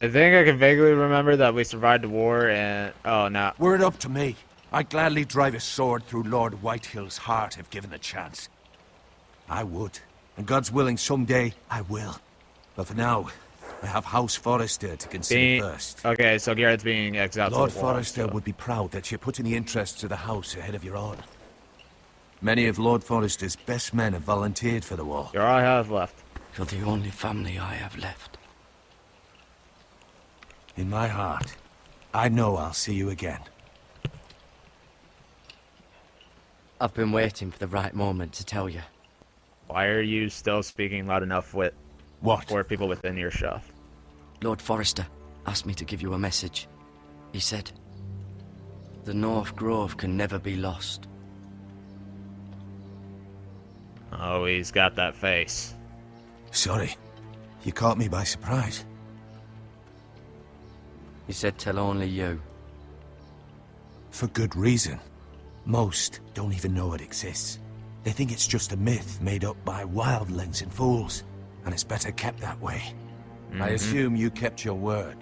I think I can vaguely remember that we survived the war and... Oh, no. Were it up to me, I'd gladly drive a sword through Lord Whitehill's heart if given the chance. I would. And God's willing, someday I will. But for now, I have House Forrester to consider first. Okay, so Garrett's being exiled Lord to the wall, Forrester would be proud that you're putting the interests of the house ahead of your own. Many of Lord Forrester's best men have volunteered for the war. You're all I have left. You're the only family I have left. In my heart, I know I'll see you again. I've been waiting for the right moment to tell you. Why are you still speaking loud enough with... What? For people within earshot? Lord Forrester asked me to give you a message. He said, the North Grove can never be lost. Oh, he's got that face. Sorry. You caught me by surprise. He said tell only you. For good reason. Most don't even know it exists. They think it's just a myth made up by wildlings and fools, and it's better kept that way. I assume you kept your word.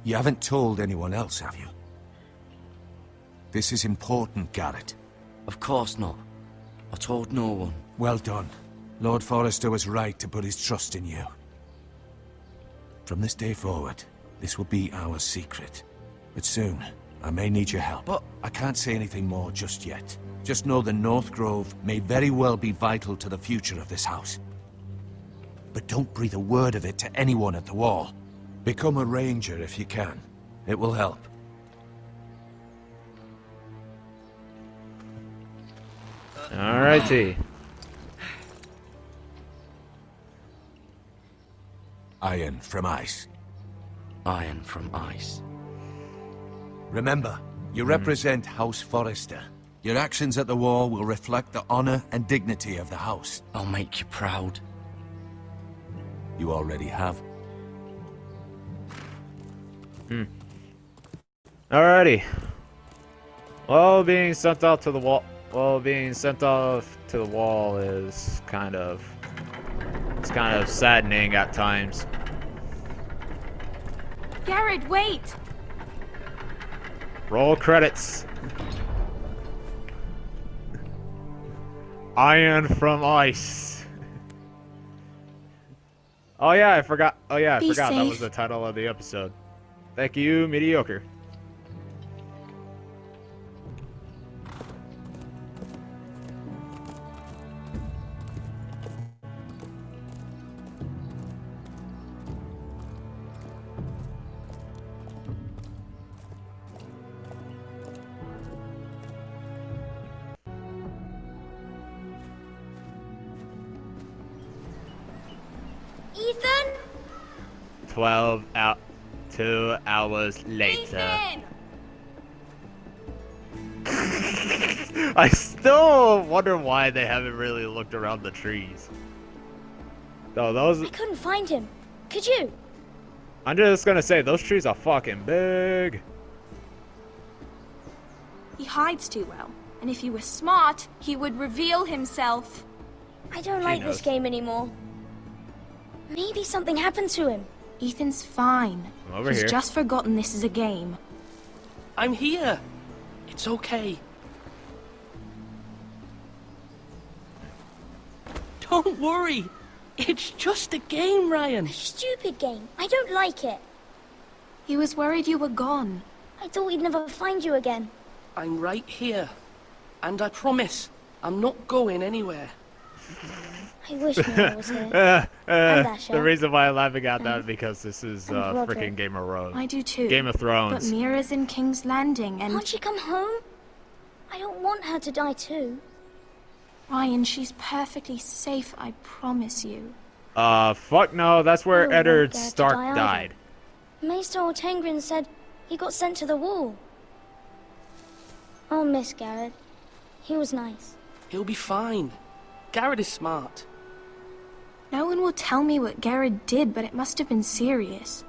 You haven't told anyone else, have you? This is important, Garrett. Of course not. I told no one. Well done. Lord Forrester was right to put his trust in you. From this day forward, this will be our secret. But soon, I may need your help. But I can't say anything more just yet. Just know the North Grove may very well be vital to the future of this house. But don't breathe a word of it to anyone at the wall. Become a ranger if you can. It will help. Alrighty. Iron from ice. Iron from ice. Remember, you represent House Forrester. Your actions at the war will reflect the honor and dignity of the house. I'll make you proud. You already have. Alrighty. Well, being sent out to the wall. Well, being sent off to the wall is kind of saddening at times. Garrett, wait! Roll credits. Iron from ice. Oh yeah, I forgot. Oh yeah, I Be forgot that was safe. the title of the episode. Thank you, mediocre. Ethan? 2 hours later. Ethan! I still wonder why they haven't really looked around the trees. No, those... I couldn't find him. Could you? I'm just gonna say, those trees are fucking big. He hides too well. And if he was smart, he would reveal himself. I don't She like knows. this game anymore. Maybe something happened to him. Ethan's fine. I'm over He's here. just forgotten this is a game. I'm here. It's okay. Don't worry. It's just a game, Ryan. Stupid game. I don't like it. He was worried you were gone. I thought we'd never find you again. I'm right here. And I promise, I'm not going anywhere. I wish Mira was here. Asher. The reason why I'm laughing at that is because this is and Roderick. freaking Game of Thrones. I do too. Game of But Thrones. Mira's in King's Landing and... Can't she come home? I don't want her to die too. Ryan, she's perfectly safe, I promise you. Fuck no, that's I where don't want Eddard Garrett to Stark die either. died. Maester Ortengrin said he got sent to the wall. I'll miss Garrett. He was nice. He'll be fine. Garrett is smart. No one will tell me what Garrett did, but it must have been serious.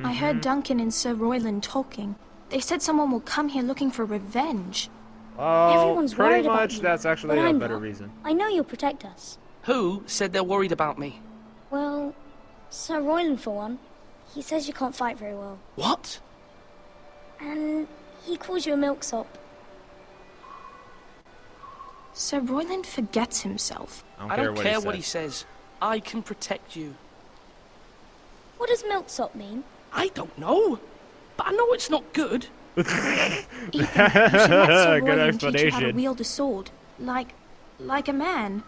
I heard Duncan and Sir Royland talking. They said someone will come here looking for revenge. Oh, Everyone's pretty worried about much you, that's actually but a I'm better not. reason. I know you'll protect us. Who said they're worried about me? Well, Sir Royland for one. He says you can't fight very well. What? And he calls you a milksop. Sir Royland forgets himself. I don't care what he says. I can protect you. What does milksop mean? I don't know. But I know it's not good. Ethan, you should let Sir Good Royland teach you how to explanation. wield a sword. Like a man.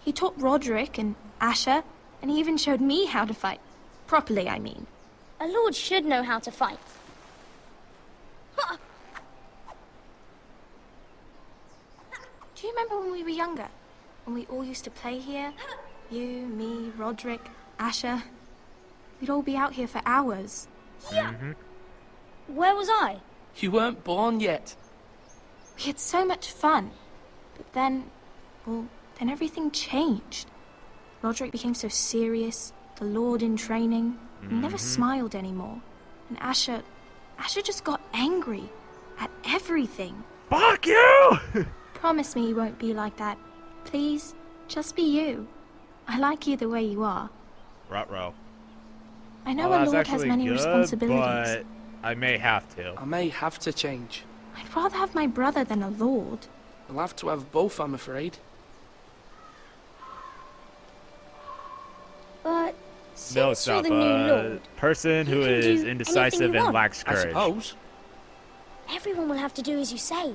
He taught Roderick and Asher, and he even showed me how to fight. Properly, I mean. A lord should know how to fight. Do you remember when we were younger? When we all used to play here? You, me, Roderick, Asher. We'd all be out here for hours. Yeah. Where was I? You weren't born yet. We had so much fun. But then, well, then everything changed. Roderick became so serious, the Lord in training. He never smiled anymore. And Asher just got angry at everything. Fuck you! Promise me you won't be like that. Please, just be you. I like you the way you are. Ruh-roh. I know Well, a that's lord has actually many good, responsibilities. but I may have to. I may have to change. I'd rather have my brother than a lord. I'll have to have both, I'm afraid. But No, since you're stop. the new lord, Person who you can is do indecisive anything you and want. lacks I courage. suppose. everyone will have to do as you say.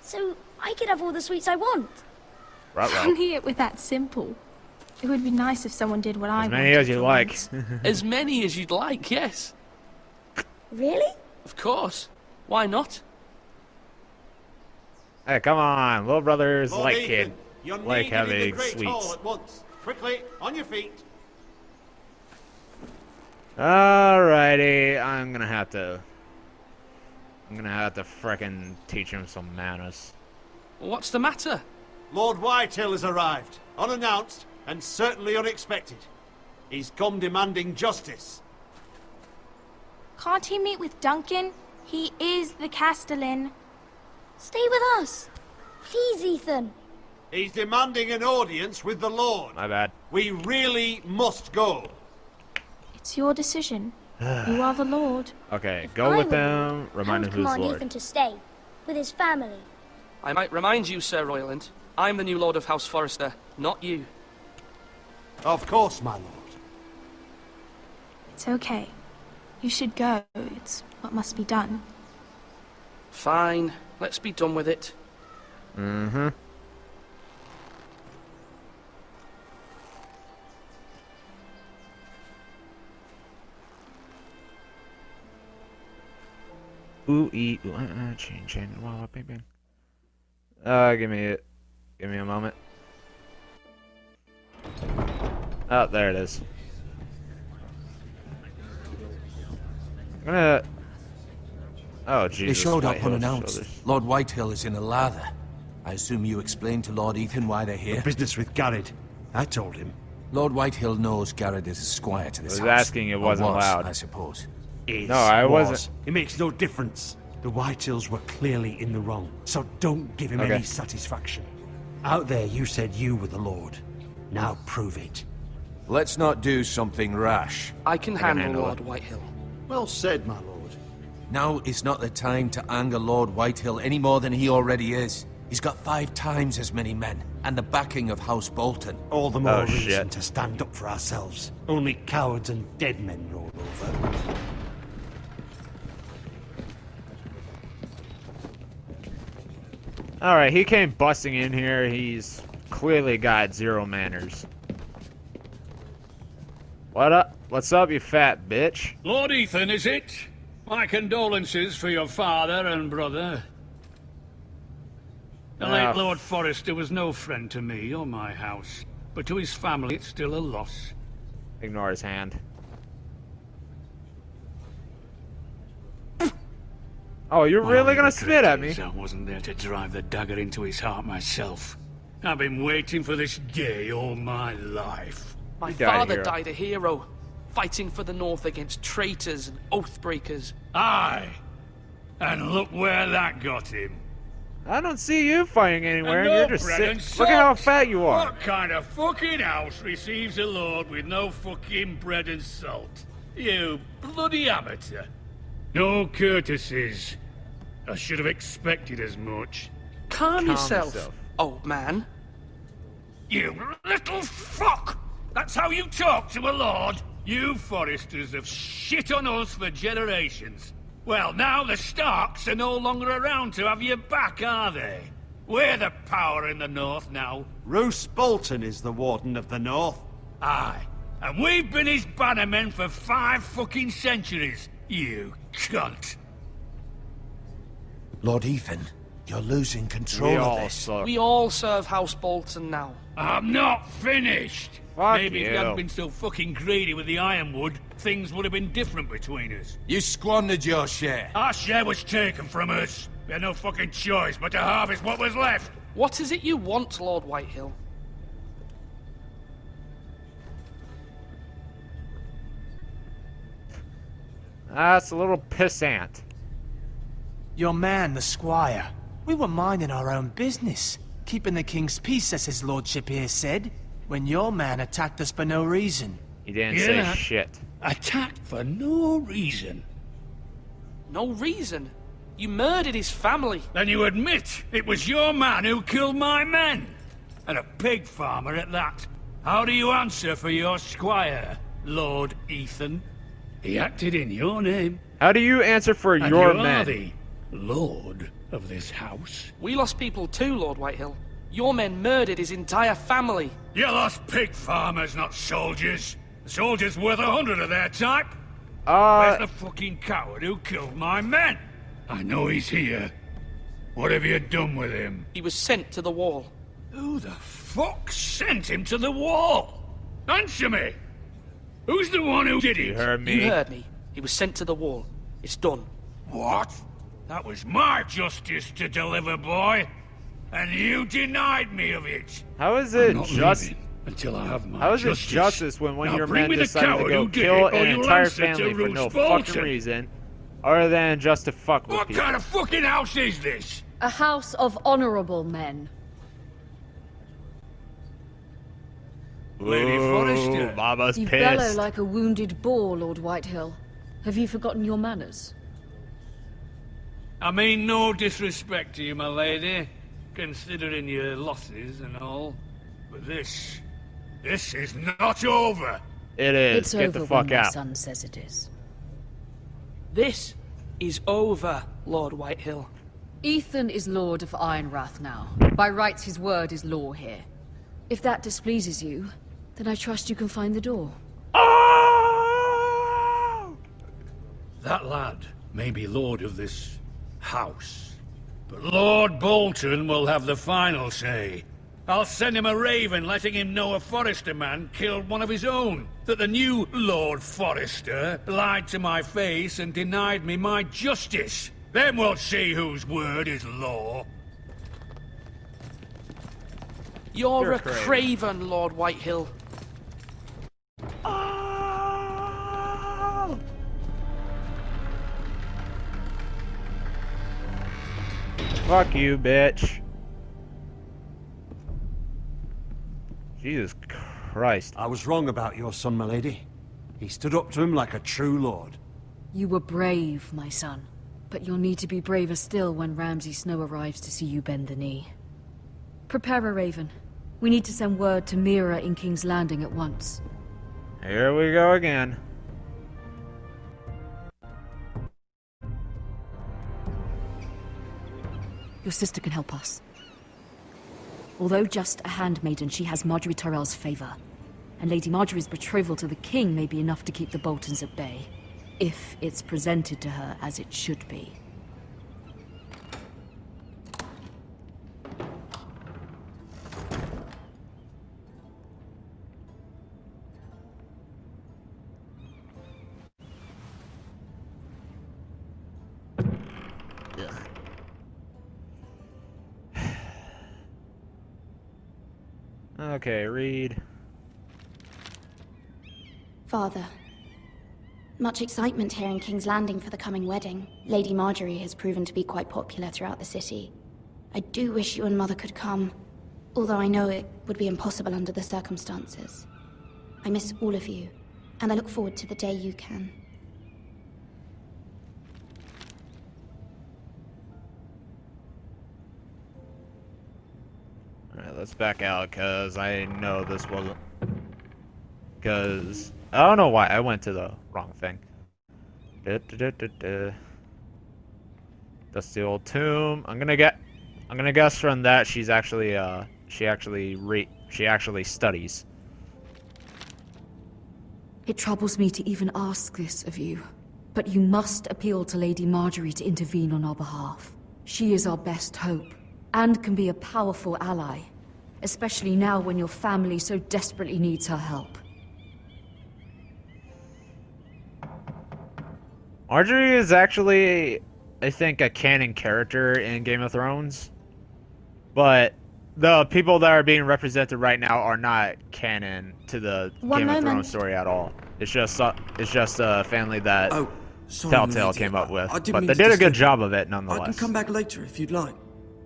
So I could have all the sweets I want. Ruh-roh. Only it were that simple. It would be nice if someone did what I As wanted. many as you for like. once. As many as you'd like, yes. Really? Of course. Why not? Hey, come on. Little brothers Lord like Ethan, kid. you're Like needed in the having Great Hall sweets. at once. Quickly, on your feet. Alrighty. I'm gonna have to frickin' teach him some manners. What's the matter? Lord Whitehill has arrived, unannounced and certainly unexpected. He's come demanding justice. Can't he meet with Duncan? He is the Castellan. Stay with us. Please, Ethan. He's demanding an audience with the Lord. My bad. We really must go. It's your decision. You are the Lord. Okay, If go I with were them. lord, I Remind would him who's command Lord. Ethan to stay with his family. I might remind you, Sir Royland. I'm the new Lord of House Forrester, not you. Of course, my lord. It's okay. You should go. It's what must be done. Fine. Let's be done with it. Mm-hmm. Ooh, change, wow, bang, bang. Give me a moment. Oh, there it is. I'm gonna. Oh, Jesus. They showed up Whitehill's unannounced. shoulders. Lord Whitehill is in a lather. I assume you explained to Lord Ethan why they're here? Business with Garrett. I told him. Lord Whitehill knows Garrett is a squire to this I house. was asking, it Or wasn't was, loud. I suppose. Is, No, I was. wasn't. It makes no difference. The Whitehills were clearly in the wrong, so don't give him Okay. any satisfaction. Out there, you said you were the Lord. Now prove it. Let's not do something rash. I can can handle handle Lord it. Whitehill. Well said, my lord. Now is not the time to anger Lord Whitehill any more than he already is. He's got 5 times as many men, and the backing of House Bolton. All the more Oh, reason shit. to stand up for ourselves. Only cowards and dead men roll over. Alright, he came busting in here. He's clearly got 0 manners. What up? What's up, you fat bitch? Lord Ethan, is it? My condolences for your father and brother. The late Lord Forrester was no friend to me or my house, but to his family it's still a loss. Ignore his hand. Oh, you're really All gonna I spit at regret me? is I wasn't there to drive the dagger into his heart myself. I've been waiting for this day all my life. My You died a father hero. died a hero, fighting for the North against traitors and oathbreakers. Aye, and look where that got him. I don't see you fighting anywhere. And no You're just bread sick. and Look at how salt. fat you are. What kind of fucking house receives a lord with no fucking bread and salt? You bloody amateur. No courtesies. I should have expected as much. Calm yourself, old man. You little fuck! That's how you talk to a lord? You Foresters have shit on us for generations. Well, now the Starks are no longer around to have your back, are they? We're the power in the north now. Roose Bolton is the Warden of the North. Aye. And we've been his bannermen for 5 fucking centuries, you cunt. Lord Ethan, you're losing control We of all this. suck. We all serve House Bolton now. I'm not finished. Fuck Maybe if you. you hadn't been so fucking greedy with the ironwood, things would have been different between us. You squandered your share. Our share was taken from us. We had no fucking choice but to harvest what was left. What is it you want, Lord Whitehill? That's a little pissant. Your man, the squire. We were minding our own business, keeping the king's peace, as his lordship here said, when your man attacked us for no reason. He didn't Yeah. say shit. Attacked for no reason. No reason. You murdered his family. Then you admit it was your man who killed my men. And a pig farmer at that. How do you answer for your squire, Lord Ethan? He acted in your name. How do you answer for And your you are men? the lord of this house. We lost people too, Lord Whitehill. Your men murdered his entire family. You lost pig farmers, not soldiers. The soldiers worth 100 of their type. Where's the fucking coward who killed my men? I know he's here. What have you done with him? He was sent to the wall. Who the fuck sent him to the wall? Answer me! Who's the one who did it? You heard me. You heard me. He was sent to the wall. It's done. What? That was my justice to deliver, boy. And you denied me of it. How is I'm it not just? leaving until I have my How is it justice. justice when one of Now your bring men me the decided to coward go who did kill it, or an you'll entire answer to family for no Roose fucking Bolton. reason, other than just to fuck with What people? kind of fucking house is this? A house of honorable men. Lady Forrester. Ooh, Mama's You pissed. bellow like a wounded boar, Lord Whitehill. Have you forgotten your manners? I mean no disrespect to you, my lady, considering your losses and all. But this is not over. It is. It's Get over the fuck when my out. son says it is. This is over, Lord Whitehill. Ethan is Lord of Ironrath now. By rights, his word is law here. If that displeases you, then I trust you can find the door. That lad may be lord of this house, but Lord Bolton will have the final say. I'll send him a raven letting him know a Forrester man killed one of his own. That the new Lord Forrester lied to my face and denied me my justice. Then we'll see whose word is law. You're a craven. craven, Lord Whitehill. Fuck you, bitch. Jesus Christ. I was wrong about your son, my lady. He stood up to him like a true lord. You were brave, my son. But you'll need to be braver still when Ramsay Snow arrives to see you bend the knee. Prepare a raven. We need to send word to Mira in King's Landing at once. Here we go again. Your sister can help us. Although just a handmaiden, she has Marjorie Tyrell's favor. And Lady Marjorie's betrothal to the king may be enough to keep the Boltons at bay. If it's presented to her as it should be. Okay, read. Father, much excitement here in King's Landing for the coming wedding. Lady Marjorie has proven to be quite popular throughout the city. I do wish you and Mother could come, although I know it would be impossible under the circumstances. I miss all of you, And I look forward to the day you can. Alright, let's back out, because I know this wasn't... Because... I don't know why, I went to the wrong thing. That's the old tomb. I'm gonna guess from that she's actually, she actually studies. It troubles me to even ask this of you, but you must appeal to Lady Marjorie to intervene on our behalf. She is our best hope, and can be a powerful ally, especially now when your family so desperately needs her help. Marjorie is actually, I think, a canon character in Game of Thrones, but the people that are being represented right now are not canon to the Game of Thrones story at all. It's just a family that Telltale came up with, but they did a good job of it nonetheless. I can come back later if you'd like.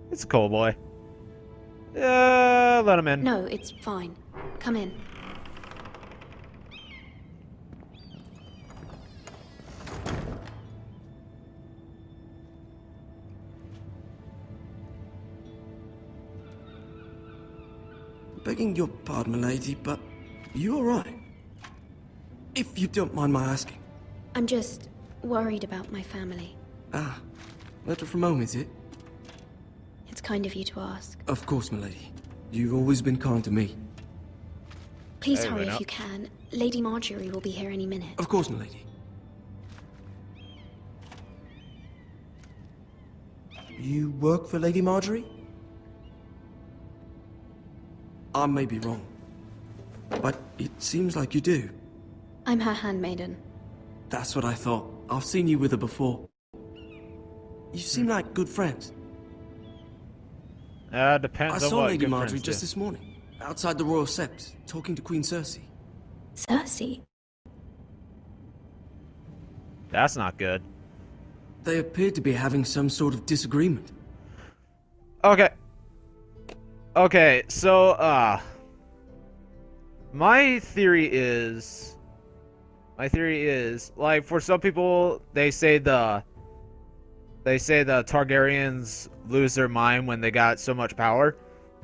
It's a cool boy. Let him in. No, it's fine. Come in. Begging your pardon, milady, but you alright? If you don't mind my asking. I'm just worried about my family. Ah, letter from home, is it? It's kind of you to ask. Of course, milady. You've always been kind to me. Please hurry if you can. Lady Marjorie will be here any minute. Of course, milady. You work for Lady Marjorie? I may be wrong, but it seems like you do. I'm her handmaiden. That's what I thought. I've seen you with her before. You seem like good friends. Depends on I saw what Lady good Marjorie friends just do. this morning, outside the Royal Sept, talking to Queen Cersei. Cersei? That's not good. They appeared to be having some sort of disagreement. Okay, so, my theory is, like, for some people, they say the Targaryens lose their mind when they got so much power.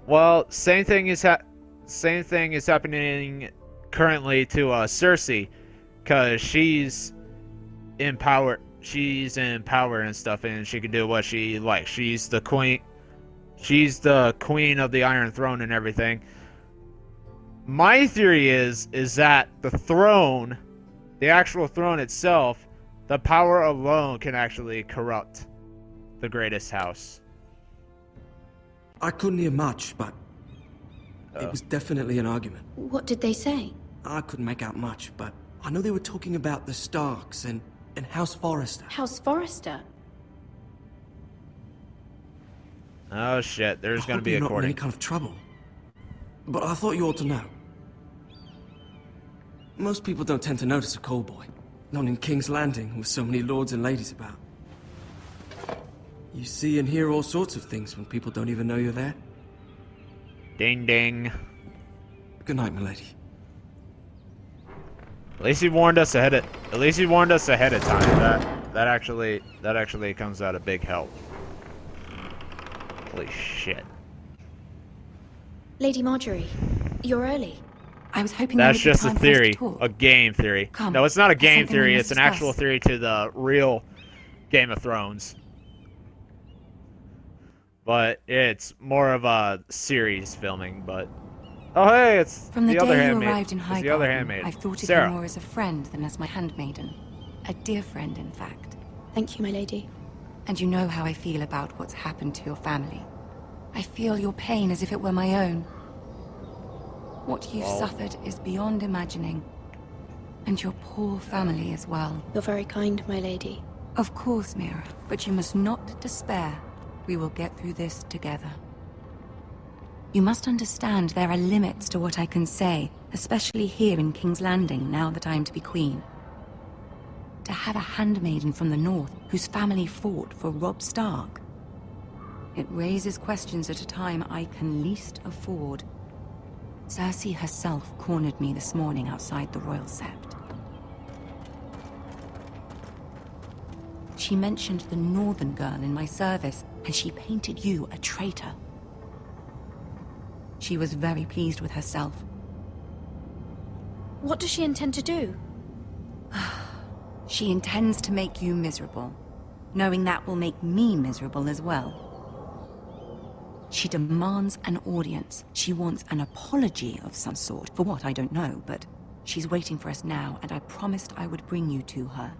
Well, same thing is happening currently to Cersei, because she's in power and stuff, and she can do what she likes. She's the queen. She's the queen of the Iron Throne and everything. My theory is that the throne, the actual throne itself, the power alone can actually corrupt the greatest house. I couldn't hear much, but it was definitely an argument. What did they say? I couldn't make out much, but I know they were talking about the Starks and House Forrester. House Forrester? Oh shit, there's gonna be a not in courting. any kind of trouble. But I thought you ought to know. Most people don't tend to notice a call boy. Not in King's Landing, with so many lords and ladies about. You see and hear all sorts of things when people don't even know you're there. Ding ding. Good night, milady. At least he warned us ahead of time. That actually comes out a big help. Holy shit. Lady Marjorie, you're early. I was hoping that's there would be just a time for us to theory, talk. a game theory. Come, no, it's not a there's game something we theory. must It's an discuss. actual theory to the real Game of Thrones. But it's more of a series filming. But oh hey, it's From the the other day you handmaid. arrived in It's High the other Garden, handmaid. I've thought of Sarah. you more as a friend than as my handmaiden. A dear friend, in fact. Thank you, my lady. And you know how I feel about what's happened to your family. I feel your pain as if it were my own. What you've suffered is beyond imagining. And your poor family as well. You're very kind, my lady. Of course, Mira, but you must not despair. We will get through this together. You must understand there are limits to what I can say, especially here in King's Landing, now that I am to be queen. To have a handmaiden from the north whose family fought for Robb Stark. It raises questions at a time I can least afford. Cersei herself cornered me this morning outside the Royal Sept. She mentioned the Northern girl in my service, and she painted you a traitor. She was very pleased with herself. What does she intend to do? She intends to make you miserable, knowing that will make me miserable as well. She demands an audience. She wants an apology of some sort. For what, I don't know, but she's waiting for us now, and I promised I would bring you to her.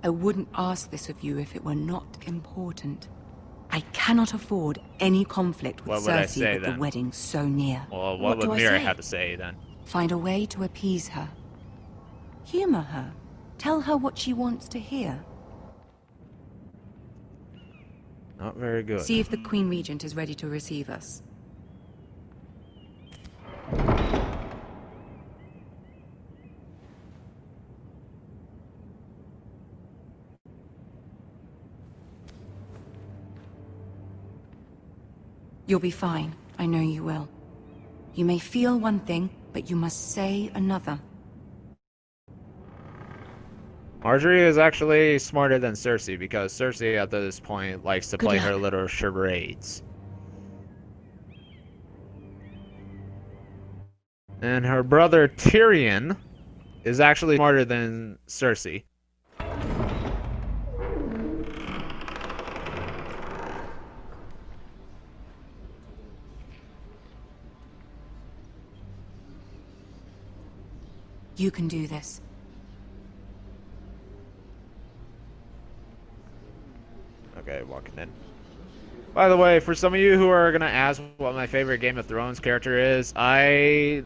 I wouldn't ask this of you if it were not important. I cannot afford any conflict with Cersei with the wedding so near. Well, what would Mira have to say then? Find a way to appease her. Humor her. Tell her what she wants to hear. Not very good. See if the Queen Regent is ready to receive us. You'll be fine. I know you will. You may feel one thing, but you must say another. Marjorie is actually smarter than Cersei, because Cersei at this point likes to play her little charades. And her brother Tyrion is actually smarter than Cersei. You can do this. Okay, walking in. By the way, for some of you who are gonna ask what my favorite Game of Thrones character is, I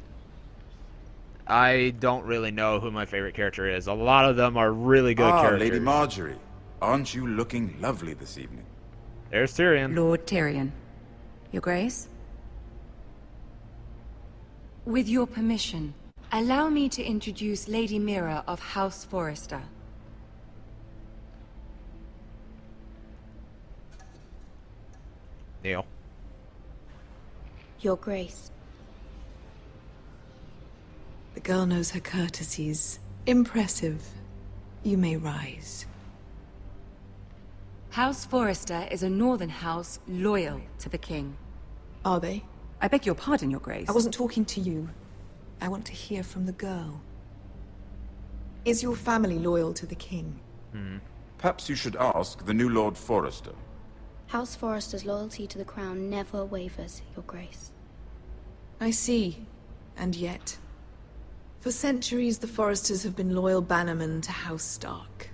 don't really know who my favorite character is. A lot of them are really good characters. Lady Marjorie, aren't you looking lovely this evening? There's Tyrion. Lord Tyrion. Your Grace? With your permission, allow me to introduce Lady Mira of House Forrester. Neil. Your Grace. The girl knows her courtesies. Impressive. You may rise. House Forrester is a northern house loyal to the king. Are they? I beg your pardon, Your Grace. I wasn't talking to you. I want to hear from the girl. Is your family loyal to the king? Perhaps you should ask the new Lord Forrester. House Forrester's loyalty to the crown never wavers, Your Grace. I see. And yet, for centuries the Forresters have been loyal bannermen to House Stark.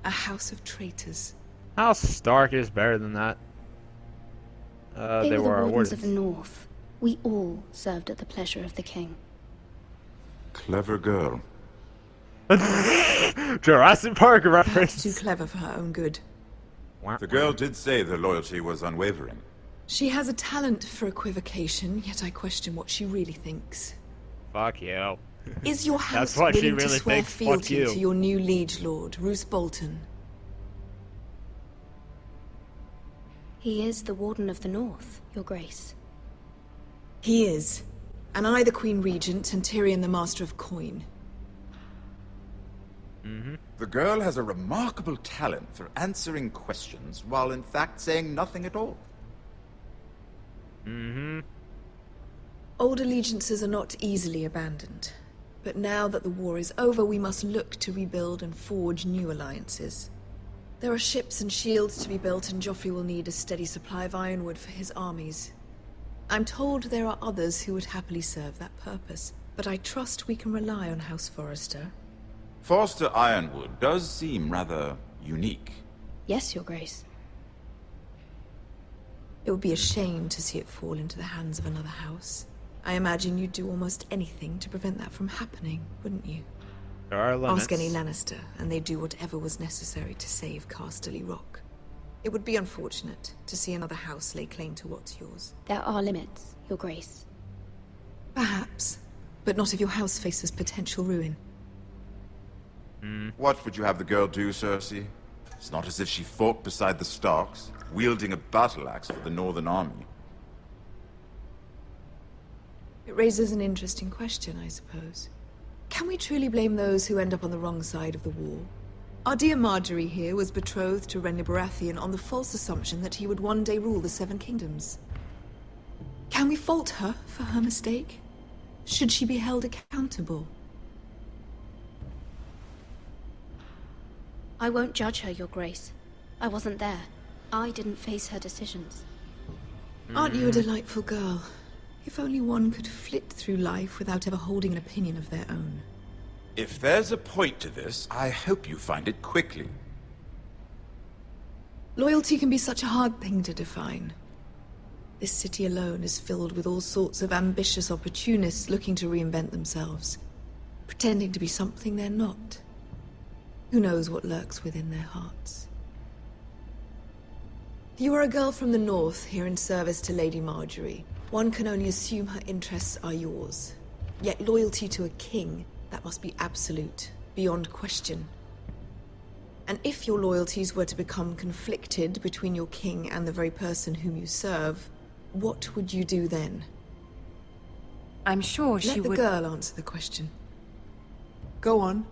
A house of traitors. House Stark is better than that. They were the Wardens of the North. We all served at the pleasure of the king. Clever girl. Jurassic Park reference. Perhaps too clever for her own good. The girl did say the loyalty was unwavering. She has a talent for equivocation, yet I question what she really thinks. Fuck you. Is your house That's what she willing really to swear thinks. fealty Fuck to you. your new liege lord, Roose Bolton? He is the Warden of the North, Your Grace. He is. And I the Queen Regent, and Tyrion the Master of Coin. The girl has a remarkable talent for answering questions while in fact saying nothing at all. Old allegiances are not easily abandoned. But now that the war is over, we must look to rebuild and forge new alliances. There are ships and shields to be built, and Joffrey will need a steady supply of ironwood for his armies. I'm told there are others who would happily serve that purpose, but I trust we can rely on House Forrester. Forster Ironwood does seem rather unique. Yes, Your Grace. It would be a shame to see it fall into the hands of another house. I imagine you'd do almost anything to prevent that from happening, wouldn't you? There are limits. Ask any Lannister, and they'd do whatever was necessary to save Casterly Rock. It would be unfortunate to see another house lay claim to what's yours. There are limits, Your Grace. Perhaps, but not if your house faces potential ruin. What would you have the girl do, Cersei? It's not as if she fought beside the Starks, wielding a battle axe for the Northern Army. It raises an interesting question, I suppose. Can we truly blame those who end up on the wrong side of the war? Our dear Marjorie here was betrothed to Renly Baratheon on the false assumption that he would one day rule the Seven Kingdoms. Can we fault her for her mistake? Should she be held accountable? I won't judge her, Your Grace. I wasn't there. I didn't face her decisions. Aren't you a delightful girl? If only one could flit through life without ever holding an opinion of their own. If there's a point to this, I hope you find it quickly. Loyalty can be such a hard thing to define. This city alone is filled with all sorts of ambitious opportunists looking to reinvent themselves, pretending to be something they're not. Who knows what lurks within their hearts? You are a girl from the north, here in service to Lady Marjorie. One can only assume her interests are yours. Yet loyalty to a king, that must be absolute, beyond question. And if your loyalties were to become conflicted between your king and the very person whom you serve, what would you do then? I'm sure she would... Let the girl answer the question. Go on.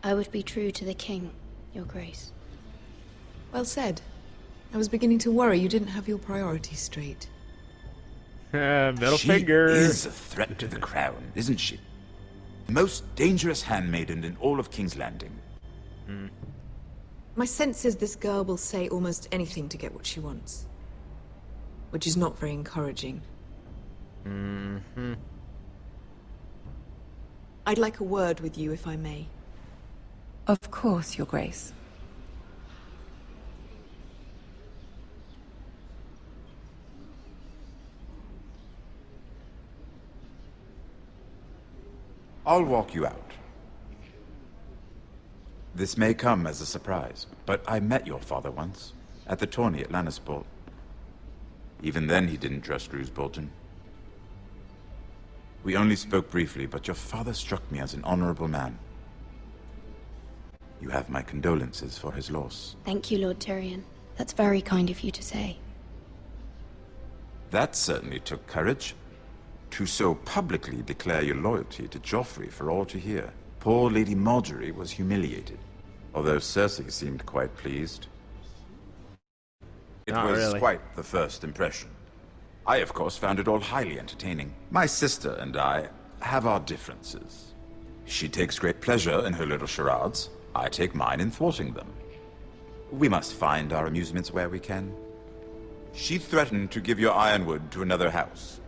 I would be true to the king, Your Grace. Well said. I was beginning to worry you didn't have your priorities straight. Middle finger. She is a threat to the crown, isn't she? Most dangerous handmaiden in all of King's Landing. My sense is this girl will say almost anything to get what she wants. Which is not very encouraging. I'd like a word with you, if I may. Of course, Your Grace. I'll walk you out. This may come as a surprise, but I met your father once, at the tourney at Lannisport. Even then he didn't trust Roose Bolton. We only spoke briefly, but your father struck me as an honorable man. You have my condolences for his loss. Thank you, Lord Tyrion. That's very kind of you to say. That certainly took courage. To so publicly declare your loyalty to Joffrey for all to hear. Poor Lady Marjorie was humiliated, although Cersei seemed quite pleased. It Not was really. quite the first impression. I, of course, found it all highly entertaining. My sister and I have our differences. She takes great pleasure in her little charades. I take mine in thwarting them. We must find our amusements where we can. She threatened to give your ironwood to another house.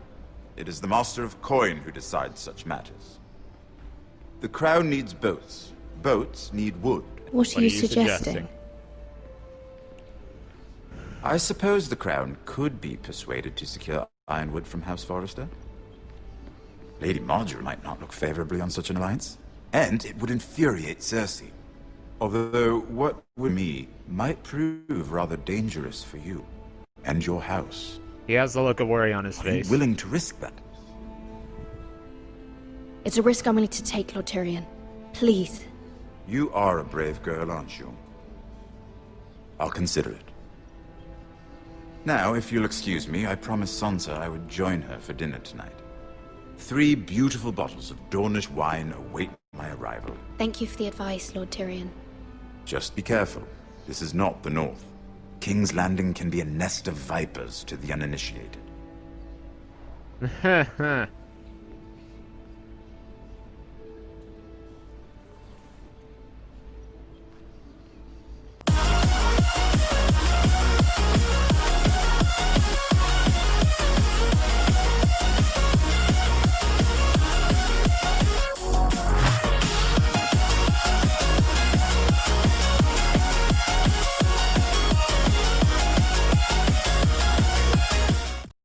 It is the Master of Coin who decides such matters. The crown needs boats. Boats need wood. What are you suggesting? I suppose the crown could be persuaded to secure ironwood from House Forrester. Lady Marjorie might not look favorably on such an alliance, and it would infuriate Cersei. Although what would me might prove rather dangerous for you and your house. He has the look of worry on his Are you face. willing to risk that? It's a risk I'm willing to take, Lord Tyrion. Please. You are a brave girl, aren't you? I'll consider it. Now, if you'll excuse me, I promised Sansa I would join her for dinner tonight. 3 beautiful bottles of Dornish wine await my arrival. Thank you for the advice, Lord Tyrion. Just be careful. This is not the North. King's Landing can be a nest of vipers to the uninitiated.